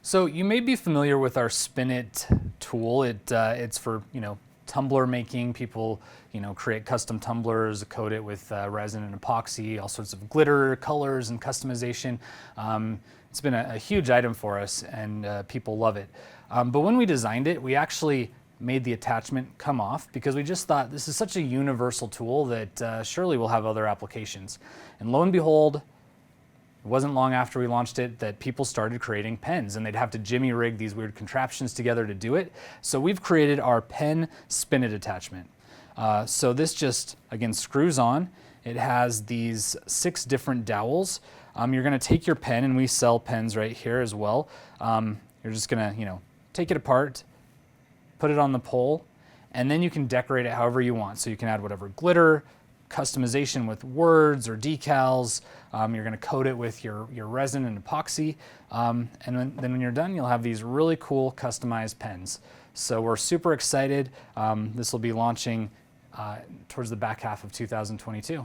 So you may be familiar with our Spin It tool. It's for, tumbler making. People, create custom tumblers, coat it with resin and epoxy, all sorts of glitter, colors, and customization. It's been a huge item for us, and people love it. But when we designed it, we actually made the attachment come off because we just thought this is such a universal tool that surely will have other applications. And lo and behold, it wasn't long after we launched it that people started creating pens, and they'd have to jimmy rig these weird contraptions together to do it. So we've created our pen Spin It attachment. So this just, again, screws on. It has these 6 different dowels. You're gonna take your pen, and we sell pens right here as well. You're just gonna, take it apart, put it on the pole, and then you can decorate it however you want. So you can add whatever glitter, customization with words or decals. You're going to coat it with your resin and epoxy. And then when you're done, you'll have these really cool customized pens. So we're super excited. This will be launching towards the back half of 2022.